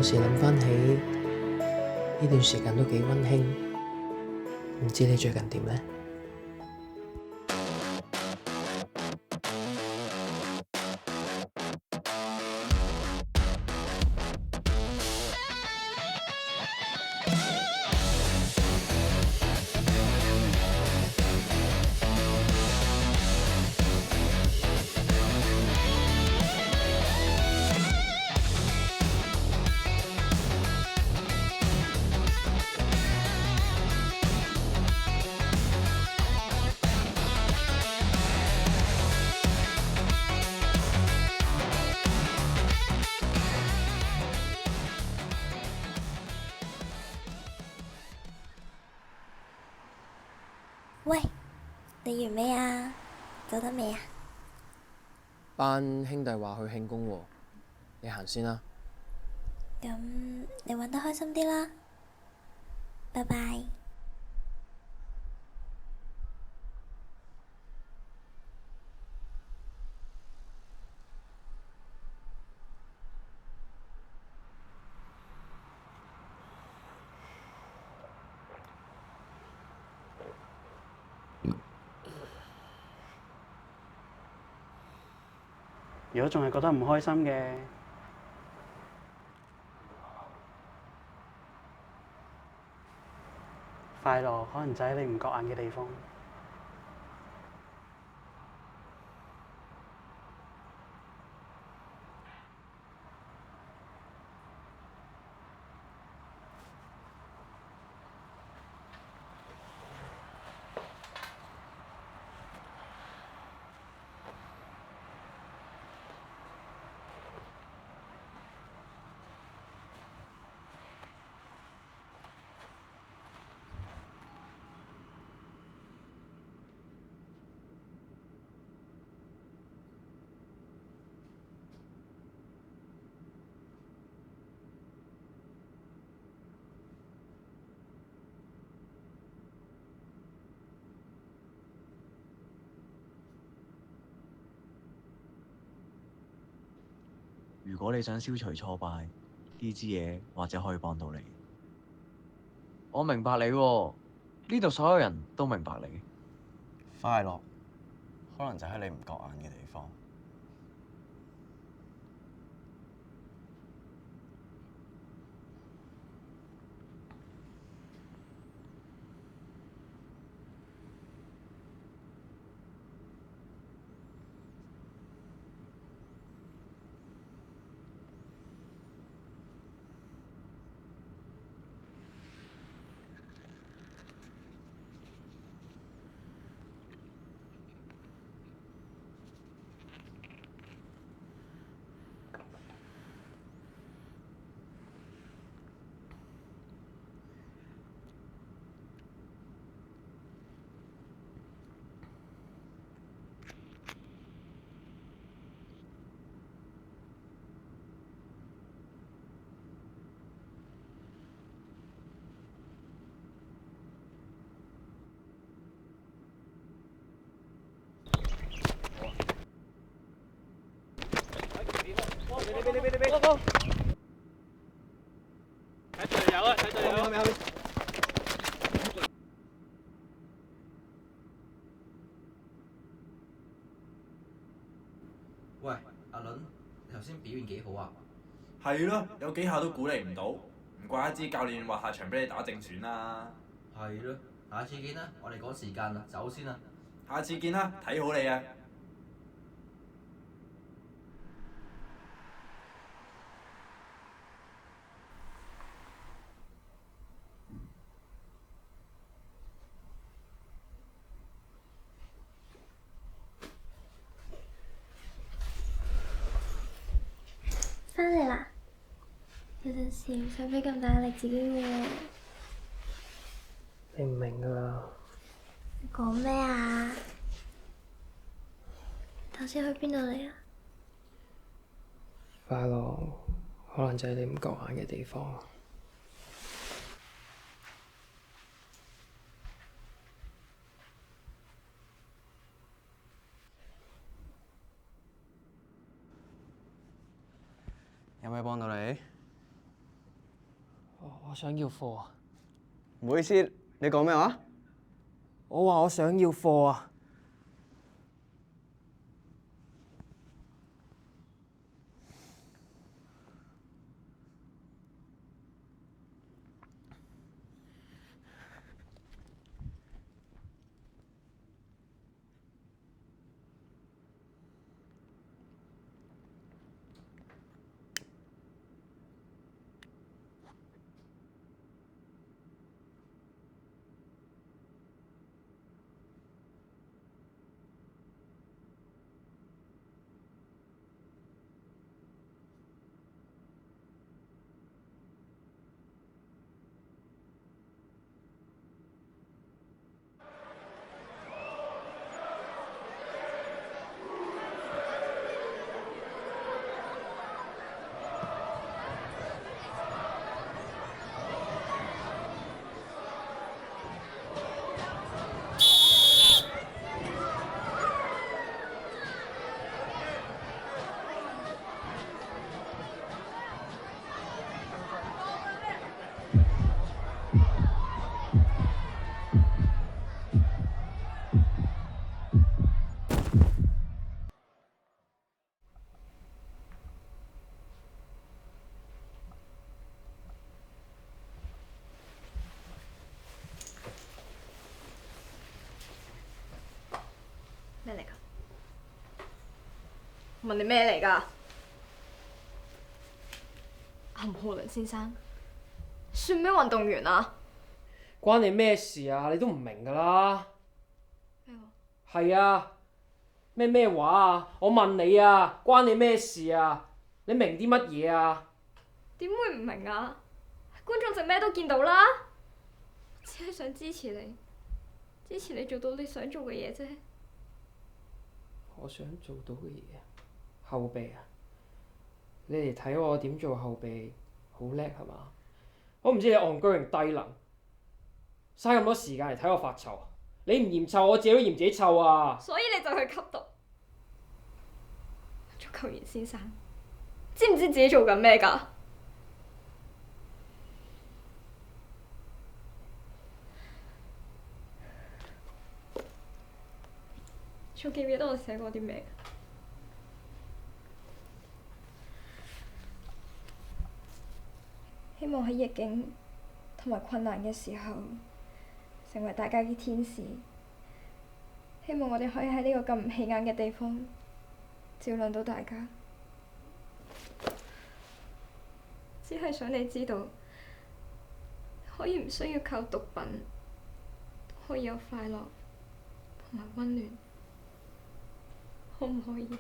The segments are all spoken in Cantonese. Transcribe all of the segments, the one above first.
時諗返起呢段時間都幾溫馨，唔知你最近點呢？喂，你完未啊？走得未啊？班兄弟話去慶功喎，你行先啦。咁你玩得開心啲啦，拜拜。如果仲係覺得唔開心嘅，快樂可能就喺你唔覺眼嘅地方。如果你想消除挫敗，呢支嘢或者可以幫到你。我明白你喎，呢度所有人都明白你。快樂可能就喺你唔覺眼嘅地方。喂，阿倫，你頭先表現幾好啊？係咯，有幾下都鼓勵唔到，唔怪得知教練話下場俾你打正選啦。係咯，下次見啦，我哋趕時間啦，走先啦。下次見啦，睇好你啊！返嚟啦，有陣時唔使俾咁大壓力自己喎。你唔明㗎啦。你講咩啊？頭先去邊度嚟啊？快樂可能就係你唔覺眼嘅地方。有咩幫到你？我想要貨啊！唔好意思，你講咩話？我話我想要貨啊！咩嚟㗎？問你咩嚟㗎？吳浩倫先生，算咩運動員啊？關你咩事啊？你都唔明㗎啦。咩話？係啊，咩話啊？我問你啊，關你咩事啊？你明啲乜嘢啊？點會唔明啊？觀眾席咩都見到啦，只係想支持你，支持你做到你想做嘅嘢啫。我想做到嘅嘢，後備啊！你哋睇我點做後備，好叻係嘛？我唔知你戇居定低能，嘥咁多時間嚟睇我發臭。你唔嫌臭，我自己都嫌自己臭啊！所以你就去吸毒。足球員先生，知唔知自己做緊咩㗎？仲記唔記得我寫過啲咩？希望喺逆境同埋困難嘅時候，成為大家嘅天使。希望我哋可以喺呢個咁唔起眼嘅地方，照亮到大家。只係想你知道，可以唔需要靠毒品，可以有快樂同埋溫暖。可唔可以啊？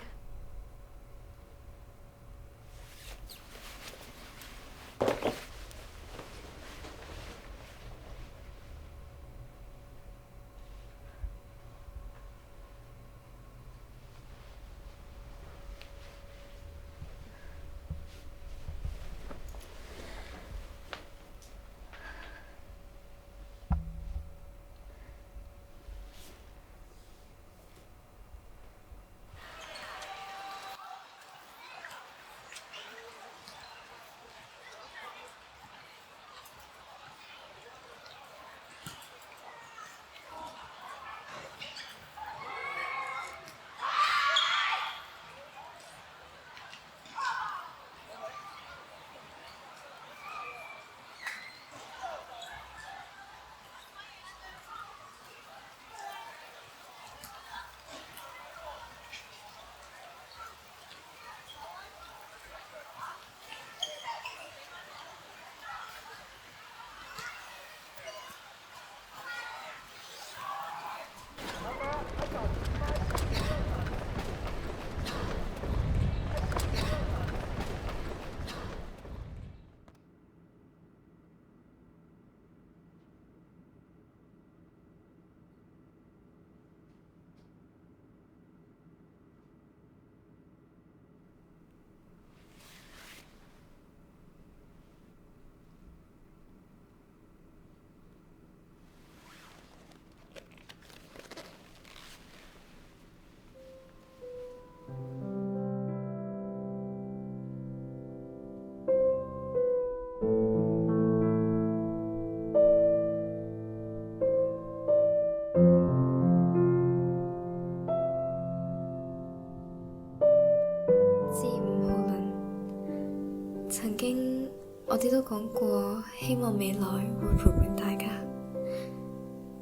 我哋都講過，希望未來會陪伴大家。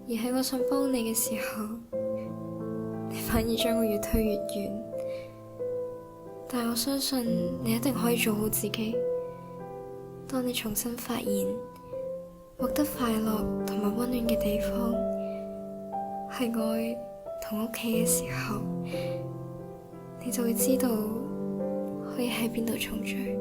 而喺我想幫你嘅時候，你反而將我越推越遠。但我相信你一定可以做好自己。當你重新發現獲得快樂同埋溫暖嘅地方係愛同屋企嘅時候，你就會知道可以喺邊度重聚。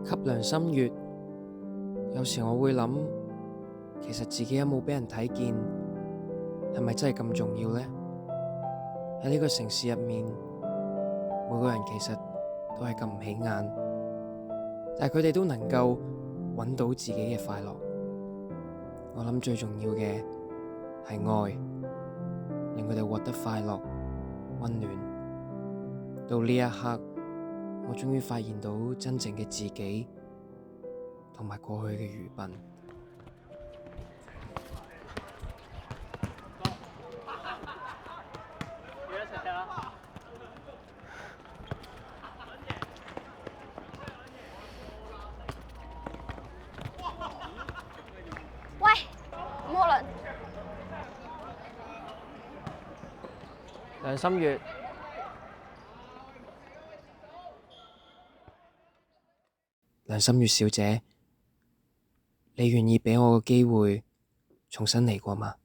吸良心月，有時我會諗，其實自己有冇俾人睇見，係咪真係咁重要呢？喺呢個城市入面，每個人其實都係咁唔起眼，但係佢哋都能夠揾到自己嘅快樂。我諗最重要嘅係愛，令佢哋獲得快樂、溫暖。到呢一刻，我終於發現到真正嘅自己，同埋過去嘅愚笨。喂，伍浩倫，梁心月，梁心月小姐，你願意畀我個機會重新嚟過嗎？